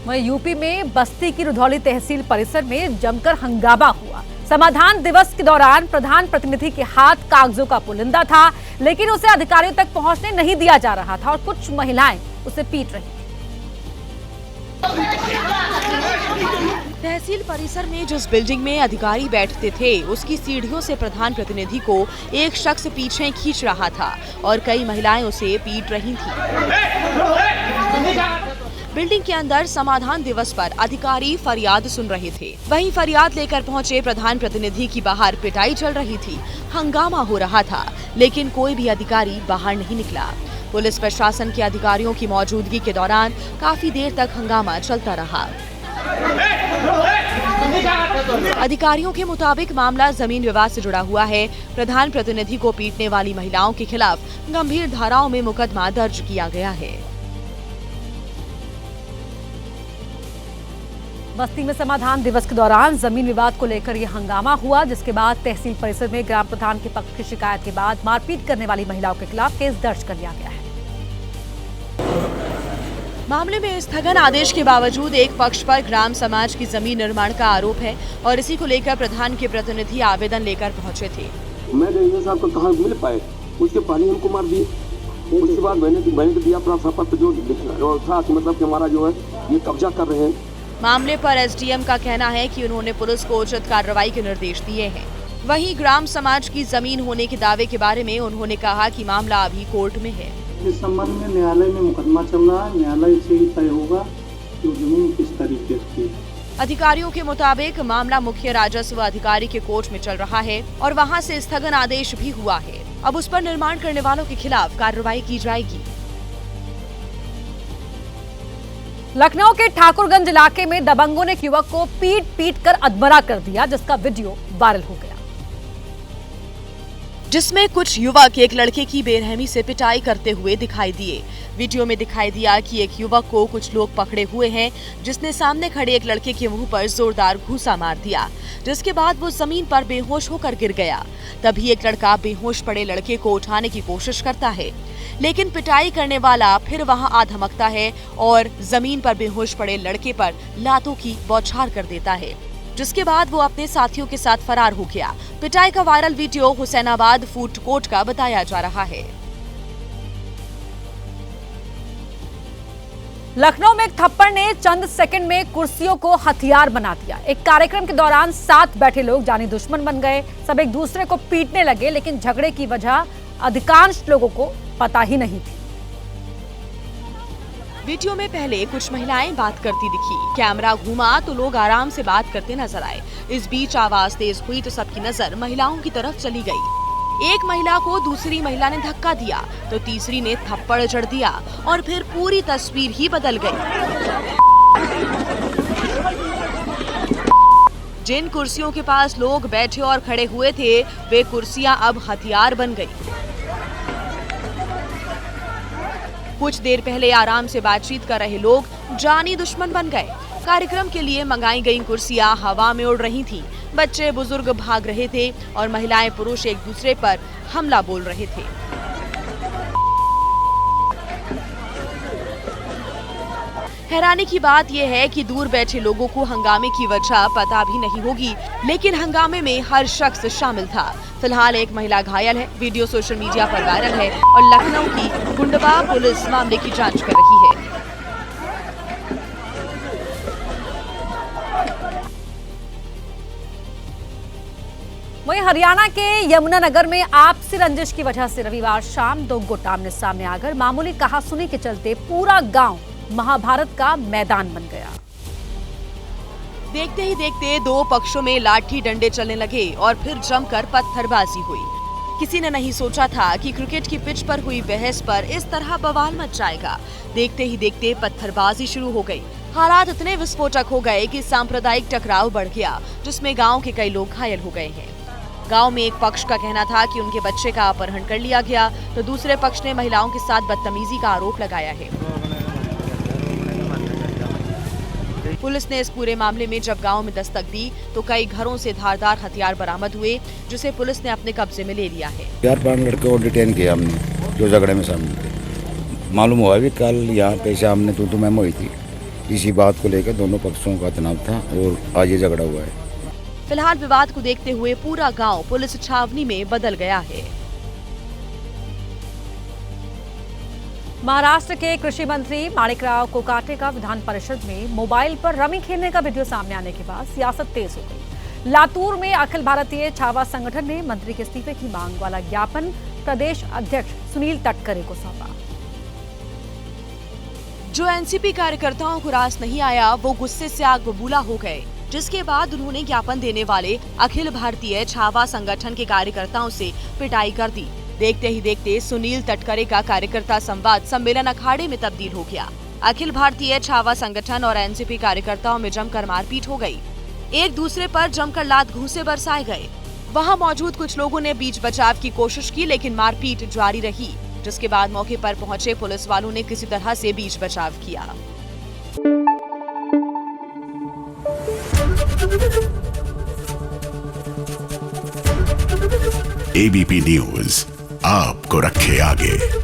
वहीं यूपी में बस्ती की रुधौली तहसील परिसर में जमकर हंगामा हुआ। समाधान दिवस के दौरान प्रधान प्रतिनिधि के हाथ कागजों का पुलिंदा था, लेकिन उसे अधिकारियों तक पहुंचने नहीं दिया जा रहा था और कुछ महिलाएं उसे पीट रही थी। तहसील परिसर में जिस बिल्डिंग में अधिकारी बैठते थे, उसकी सीढ़ियों से प्रधान प्रतिनिधि को एक शख्स पीछे खींच रहा था और कई महिलाएं उसे पीट रही थीं। बिल्डिंग के अंदर समाधान दिवस पर अधिकारी फरियाद सुन रहे थे। वहीं फरियाद लेकर पहुंचे प्रधान प्रतिनिधि की बाहर पिटाई चल रही थी, हंगामा हो रहा था, लेकिन कोई भी अधिकारी बाहर नहीं निकला। पुलिस प्रशासन के अधिकारियों की मौजूदगी के दौरान काफी देर तक हंगामा चलता रहा। अधिकारियों के मुताबिक मामला जमीन विवाद से जुड़ा हुआ है। प्रधान प्रतिनिधि को पीटने वाली महिलाओं के खिलाफ गंभीर धाराओं में मुकदमा दर्ज किया गया है। बस्ती में समाधान दिवस के दौरान जमीन विवाद को लेकर यह हंगामा हुआ, जिसके बाद तहसील परिसर में ग्राम प्रधान के पक्ष की शिकायत के बाद मारपीट करने वाली महिलाओं के खिलाफ केस दर्ज कर लिया गया है। मामले में स्थगन आदेश के बावजूद एक पक्ष पर ग्राम समाज की जमीन निर्माण का आरोप है और इसी को लेकर प्रधान के प्रतिनिधि आवेदन लेकर पहुंचे थे। मैं साहब को कहाँ मिल पाए, उसके पहले हमको मार दिए। उसके बाद मैंने तो दिया अपना पत्र जो था, मतलब कि हमारा जो है ये कब्जा कर रहे हैं। मामले पर एसडीएम का कहना है कि उन्होंने पुलिस को उचित कार्रवाई के निर्देश दिए हैं। वहीं ग्राम समाज की जमीन होने के दावे के बारे में उन्होंने कहा कि मामला अभी कोर्ट में है। इस संबंध में न्यायालय में मुकदमा चल रहा है, न्यायालय से ही तय होगा कि जमीन किस तरीके की। अधिकारियों के मुताबिक मामला मुख्य राजस्व अधिकारी के कोर्ट में चल रहा है और वहां से स्थगन आदेश भी हुआ है। अब उस पर निर्माण करने वालों के खिलाफ कार्रवाई की जाएगी। लखनऊ के ठाकुरगंज इलाके में दबंगों ने एक युवक को पीट कर अधमरा कर दिया, जिसका वीडियो वायरल हो गया, जिसमें कुछ युवक एक लड़के की बेरहमी से पिटाई करते हुए दिखाई दिए। वीडियो में दिखाई दिया कि एक युवक को कुछ लोग पकड़े हुए हैं, जिसने सामने खड़े एक लड़के के मुंह पर जोरदार घूंसा मार दिया, जिसके बाद वो जमीन पर बेहोश होकर गिर गया। तभी एक लड़का बेहोश पड़े लड़के को उठाने की कोशिश करता है, लेकिन पिटाई करने वाला फिर वहां आ धमकता है और जमीन पर बेहोश पड़े लड़के पर लातों की बौछार कर देता है, जिसके बाद वो अपने साथियों के साथ फरार हो गया। पिटाई का viral video Husainabad food court का बताया जा रहा है। लखनऊ में एक थप्पड़ ने चंद सेकंड में कुर्सियों को हथियार बना दिया। एक कार्यक्रम के दौरान साथ बैठे लोग जानी दुश्मन बन गए। सब एक दूसरे को पीटने लगे, लेकिन झगड़े की वजह अधिकांश लोगों को पता ही नहीं थी। वीडियो में पहले कुछ महिलाएं बात करती दिखी। कैमरा घूमा तो लोग आराम से बात करते नजर आए। इस बीच आवाज तेज हुई तो सबकी नजर महिलाओं की तरफ चली गई। एक महिला को दूसरी महिला ने धक्का दिया तो तीसरी ने थप्पड़ जड़ दिया और फिर पूरी तस्वीर ही बदल गई। जिन कुर्सियों के पास लोग बैठे और खड़े हुए थे, वे कुर्सियां अब हथियार बन गई। कुछ देर पहले आराम से बातचीत कर रहे लोग जानी दुश्मन बन गए। कार्यक्रम के लिए मंगाई गई कुर्सियां हवा में उड़ रही थीं। बच्चे बुजुर्ग भाग रहे थे और महिलाएं पुरुष एक दूसरे पर हमला बोल रहे थे। हैरानी की बात यह है कि दूर बैठे लोगों को हंगामे की वजह पता भी नहीं होगी, लेकिन हंगामे में हर शख्स शामिल था। फिलहाल एक महिला घायल है। वीडियो सोशल मीडिया पर वायरल है और लखनऊ की गुंडवा पुलिस मामले की जांच कर रही है। वहीं हरियाणा के यमुनानगर में आपसी रंजिश की वजह से रविवार शाम दो गुट आमने सामने आकर मामूली कहासुनी के चलते पूरा गांव महाभारत का मैदान बन गया। देखते ही देखते दो पक्षों में लाठी डंडे चलने लगे और फिर जमकर पत्थरबाजी हुई। किसी ने नहीं सोचा था कि क्रिकेट की पिच पर हुई बहस पर इस तरह बवाल मच जाएगा। देखते ही देखते पत्थरबाजी शुरू हो गई। हालात इतने विस्फोटक हो गए कि सांप्रदायिक टकराव बढ़ गया, जिसमें गांव के कई लोग घायल हो गए हैं। गांव में एक पक्ष का कहना था कि उनके बच्चे का अपहरण कर लिया गया, तो दूसरे पक्ष ने महिलाओं के साथ बदतमीजी का आरोप लगाया है। पुलिस ने इस पूरे मामले में जब गांव में दस्तक दी तो कई घरों से धारदार हथियार बरामद हुए, जिसे पुलिस ने अपने कब्जे में ले लिया है। 4-5 लड़के को डिटेन किया हमने, जो झगड़े में शामिल थे। मालूम हुआ भी कल यहाँ पे शाम ने तू मैं हुई थी, इसी बात को लेकर दोनों पक्षों का तनाव था और आज ये झगड़ा हुआ है। फिलहाल विवाद को देखते हुए पूरा गांव पुलिस छावनी में बदल गया है। महाराष्ट्र के कृषि मंत्री माणिकराव कोकाटे का विधान परिषद में मोबाइल पर रमी खेलने का वीडियो सामने आने के बाद सियासत तेज हो गई। लातूर में अखिल भारतीय छावा संगठन ने मंत्री के इस्तीफे की मांग वाला ज्ञापन प्रदेश अध्यक्ष सुनील तटकरे को सौंपा। जो एनसीपी कार्यकर्ताओं को रास नहीं आया वो गुस्से से आग बबूला हो गए, जिसके बाद उन्होंने ज्ञापन देने वाले अखिल भारतीय छावा संगठन के कार्यकर्ताओं से पिटाई कर दी। देखते ही देखते सुनील तटकरे का कार्यकर्ता संवाद सम्मेलन अखाड़े में तब्दील हो गया। अखिल भारतीय छावा संगठन और एनसीपी कार्यकर्ताओं में जमकर मारपीट हो गई। एक दूसरे पर जमकर लात घूंसे बरसाए गए। वहां मौजूद कुछ लोगों ने बीच बचाव की कोशिश की, लेकिन मारपीट जारी रही, जिसके बाद मौके पर पहुंचे पुलिस वालों ने किसी तरह से बीच बचाव किया। एबीपी न्यूज आपको रखे आगे।